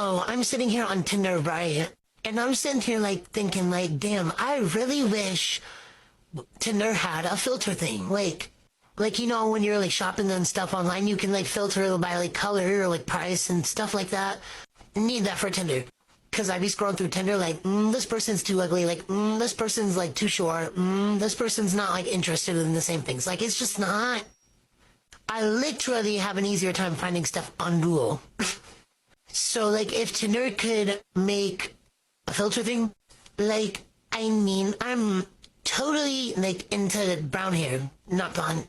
Oh, I'm sitting here on Tinder, right? And I'm sitting here like thinking like, damn, I really wish Tinder had a filter thing. Like, when you're like shopping and stuff online, you can like filter by like color or like price and stuff like that. Need that for Tinder. Cause I be scrolling through Tinder like, this person's too ugly, like, this person's like too short, this person's not like interested in the same things. Like, it's just not. I literally have an easier time finding stuff on Google. So, like, if Tinder could make a filter thing, like, I'm totally, like, into brown hair, not blonde.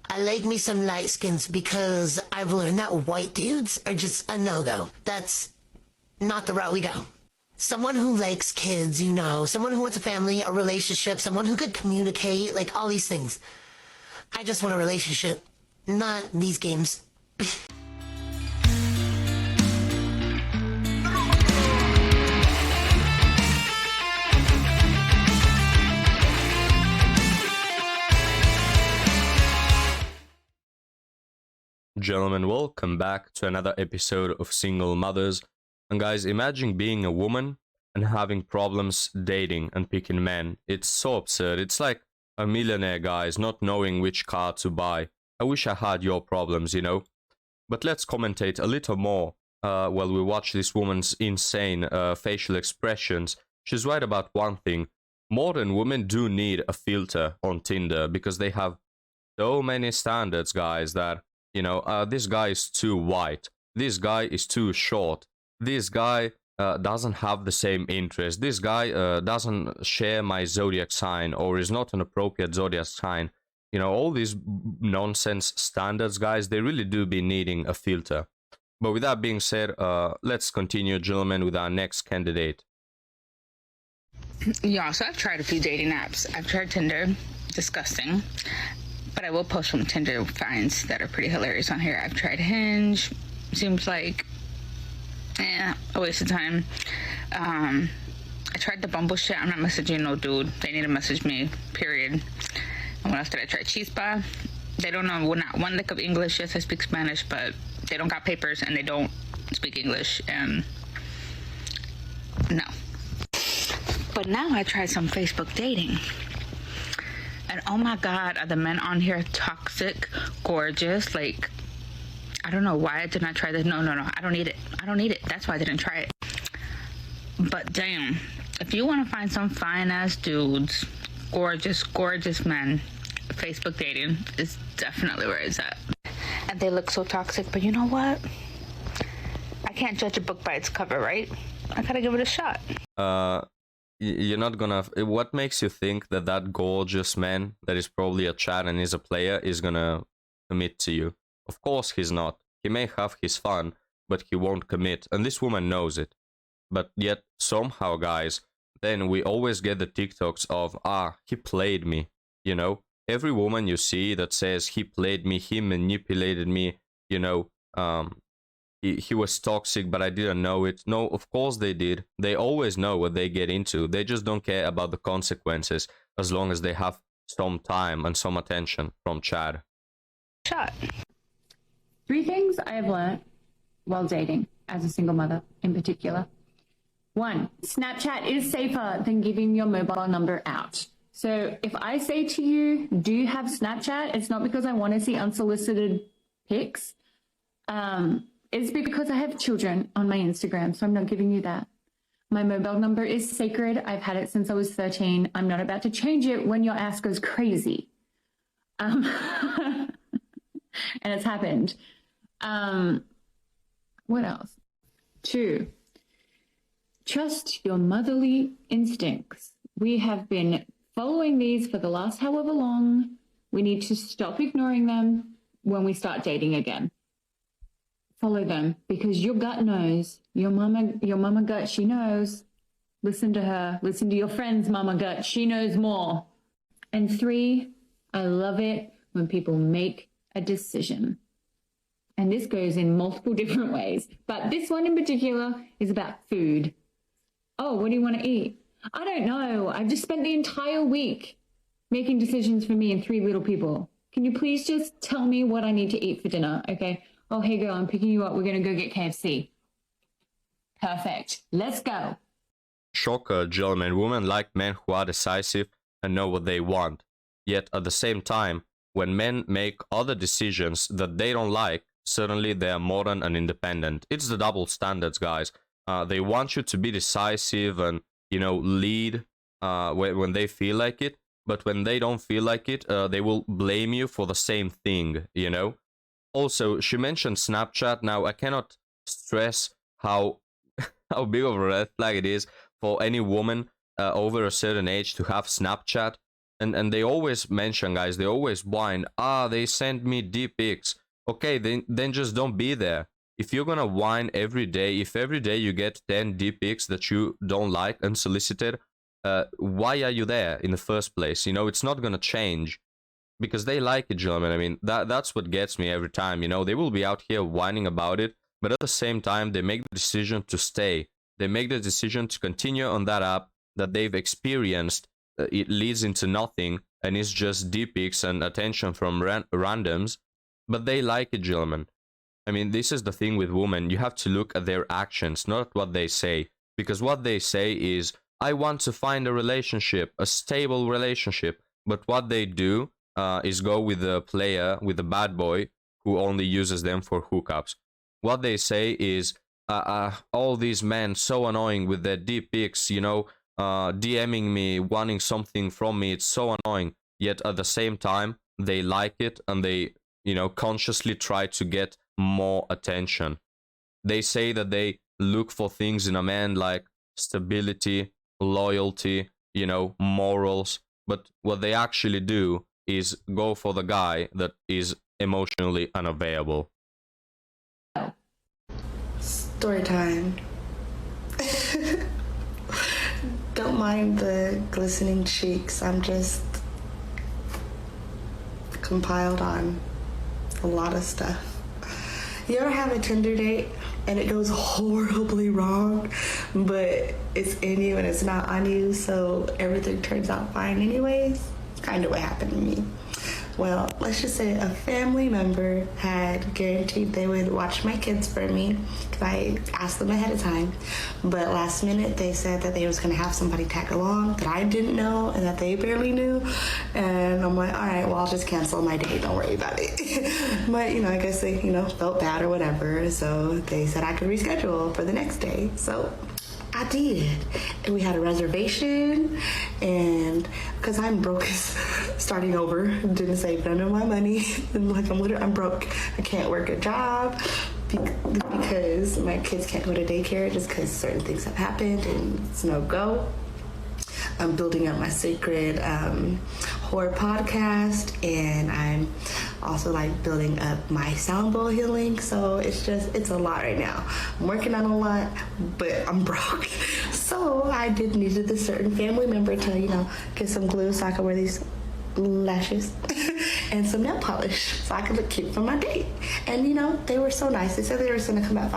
I like me some light skins because I've learned that white dudes are just a no-go. That's not the route we go. Someone who likes kids, someone who wants a family, a relationship, someone who could communicate, like, all these things. I just want a relationship, not these games. Gentlemen, welcome back to another episode of Single Mothers. And guys, imagine being a woman and having problems dating and picking men. It's so absurd. It's like a millionaire, guys, not knowing which car to buy. I wish I had your problems, But let's commentate a little more while we watch this woman's insane facial expressions. She's right about one thing. Modern women do need a filter on Tinder because they have so many standards, guys, that this guy is too white. This guy is too short. This guy doesn't have the same interest. This guy doesn't share my zodiac sign or is not an appropriate zodiac sign. All these nonsense standards, guys, they really do be needing a filter. But with that being said, let's continue, gentlemen, with our next candidate. Yeah, so I've tried a few dating apps. I've tried Tinder. Disgusting. But I will post some Tinder finds that are pretty hilarious on here. I've tried Hinge. Seems like, a waste of time. I tried the Bumble shit. I'm not messaging no dude. They need to message me, period. And what else did I try? Chispa. They don't know not one lick of English. Yes, I speak Spanish, but they don't got papers and they don't speak English. And no. But now I tried some Facebook dating. And oh my God, are the men on here toxic, gorgeous? Like, I don't know why I did not try this. No, I don't need it. That's why I didn't try it. But damn, if you want to find some fine ass dudes, gorgeous men, Facebook dating is definitely where it's at. And they look so toxic, but you know what? I can't judge a book by its cover, right? I gotta give it a shot. You're not gonna. What makes you think that that gorgeous man that is probably a chat and is a player is gonna commit to you? Of course he's not. He may have his fun, but he won't commit, and this woman knows it. But yet somehow, guys, then we always get the TikToks of he played me. Every woman you see that says he played me, he manipulated me. He was toxic, but I didn't know it. No, of course they did. They always know what they get into. They just don't care about the consequences as long as they have some time and some attention from Chad. Shot. 3 things I have learned while dating as a single mother in particular. 1, Snapchat is safer than giving your mobile number out. So if I say to you, do you have Snapchat? It's not because I want to see unsolicited pics. It's because I have children on my Instagram, so I'm not giving you that. My mobile number is sacred. I've had it since I was 13. I'm not about to change it when your ass goes crazy. And it's happened. What else? 2, trust your motherly instincts. We have been following these for the last however long. We need to stop ignoring them when we start dating again. Follow them because your gut knows. Your mama gut, she knows. Listen to her. Listen to your friend's mama gut. She knows more. And 3, I love it when people make a decision. And this goes in multiple different ways. But this one in particular is about food. Oh, what do you want to eat? I don't know. I've just spent the entire week making decisions for me and 3 little people. Can you please just tell me what I need to eat for dinner? Okay. Oh, hey girl, I'm picking you up. We're going to go get KFC. Perfect. Let's go. Shocker, gentlemen, women like men who are decisive and know what they want. Yet at the same time, when men make other decisions that they don't like, suddenly they are modern and independent. It's the double standards, guys. They want you to be decisive and, lead when they feel like it. But when they don't feel like it, they will blame you for the same thing, Also, she mentioned Snapchat. Now, I cannot stress how big of a red flag it is for any woman over a certain age to have Snapchat. And they always mention, guys, they always whine, they sent me dick pics. Okay, then just don't be there. If you're gonna whine every day, if every day you get 10 dick pics that you don't like, unsolicited, why are you there in the first place? It's not gonna change. Because they like it, gentlemen. I mean, that's what gets me every time. They will be out here whining about it, but at the same time, they make the decision to stay. They make the decision to continue on that app that they've experienced. It leads into nothing, and it's just dick pics and attention from randoms. But they like it, gentlemen. I mean, this is the thing with women. You have to look at their actions, not what they say. Because what they say is, I want to find a relationship, a stable relationship. But what they do is go with the player, with the bad boy, who only uses them for hookups. What they say is, all these men so annoying with their dick pics, DMing me, wanting something from me. It's so annoying. Yet at the same time, they like it and they, consciously try to get more attention. They say that they look for things in a man like stability, loyalty, morals. But what they actually do is go for the guy that is emotionally unavailable. Story time. Don't mind the glistening cheeks. I'm just compiled on a lot of stuff. You ever have a Tinder date and it goes horribly wrong, but it's in you and it's not on you, so everything turns out fine anyways? Kind of what happened to me. Well, let's just say a family member had guaranteed they would watch my kids for me because I asked them ahead of time. But last minute, they said that they was going to have somebody tag along that I didn't know and that they barely knew. And I'm like, all right, well, I'll just cancel my date. Don't worry about it. But, I guess they, felt bad or whatever. So they said I could reschedule for the next day. So I did. And we had a reservation, and because I'm broke as starting over, didn't save none of my money. And I'm broke. I can't work a job because my kids can't go to daycare just because certain things have happened and it's no go. I'm building up my sacred horror podcast, and I'm also building up my sound bowl healing. So it's a lot right now. I'm working on a lot, but I'm broke. So I needed this certain family member to, get some glue so I could wear these lashes and some nail polish so I could look cute for my date. And they were so nice. They said they were going to come at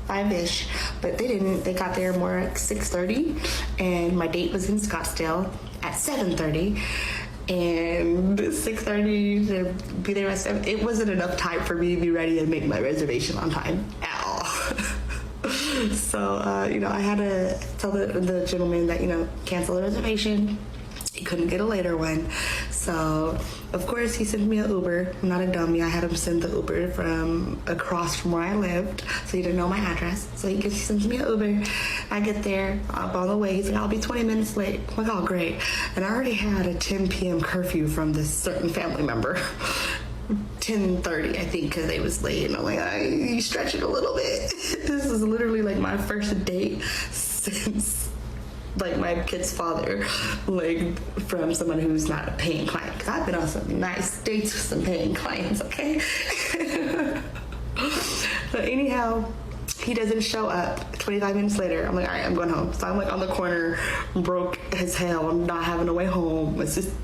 5-ish, but they didn't. They got there more like 6:30, and my date was in Scottsdale at 7:30. And 6:30 to be there at 7, it wasn't enough time for me to be ready and make my reservation on time at all. So, I had to tell the gentleman that, cancel the reservation. He couldn't get a later one. So, of course, he sent me an Uber. I'm not a dummy. I had him send the Uber from across from where I lived, so he didn't know my address. So he sends me an Uber. I get there. I'm on the way. He's like, I'll be 20 minutes late. I'm like, oh, great. And I already had a 10 p.m. curfew from this certain family member. 10:30, I think, because they was late. And I'm like, you stretch it a little bit. This is literally my first date since my kid's father, from someone who's not a paying client. Because I've been on some nice dates with some paying clients, okay? But anyhow, he doesn't show up. 25 minutes later, I'm like, all right, I'm going home. So I'm on the corner, broke as hell. I'm not having a way home. It's just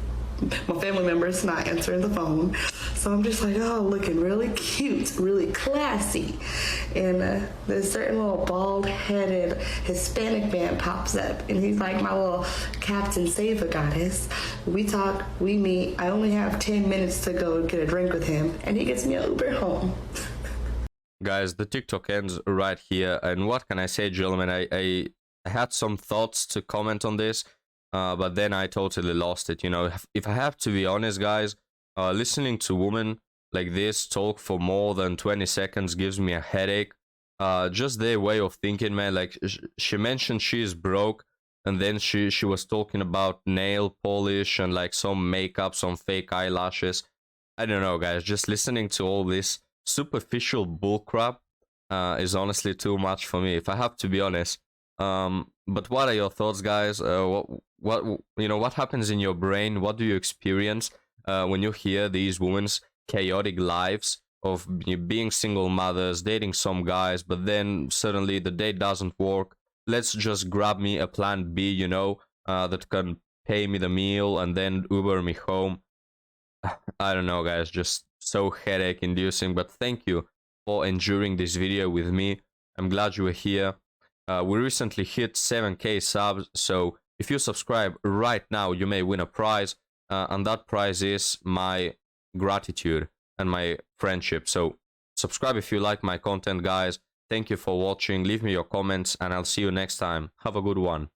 my family member's not answering the phone. So I'm just looking really cute, really classy. And this certain little bald-headed Hispanic man pops up, and he's my little Captain Save a Goddess. We talk, we meet. I only have 10 minutes to go get a drink with him, and he gets me an Uber home. Guys, the TikTok ends right here. And what can I say, gentlemen? I had some thoughts to comment on this, but then I totally lost it. You know, if I have to be honest, guys, listening to women like this talk for more than 20 seconds gives me a headache. Just their way of thinking, man. Like she mentioned she is broke, and then she was talking about nail polish and like some makeup, some fake eyelashes. I don't know, guys. Just listening to all this superficial bullcrap is honestly too much for me, if I have to be honest. But what are your thoughts, guys? What what happens in your brain? What do you experience when you hear these women's chaotic lives of being single mothers, dating some guys, but then suddenly the date doesn't work? Let's just grab me a plan B, that can pay me the meal and then Uber me home. I don't know, guys, just so headache inducing, but thank you for enduring this video with me. I'm glad you were here. We recently hit 7k subs, so if you subscribe right now, you may win a prize, and that prize is my gratitude and my friendship. So subscribe if you like my content, guys. Thank you for watching. Leave me your comments, and I'll see you next time. Have a good one.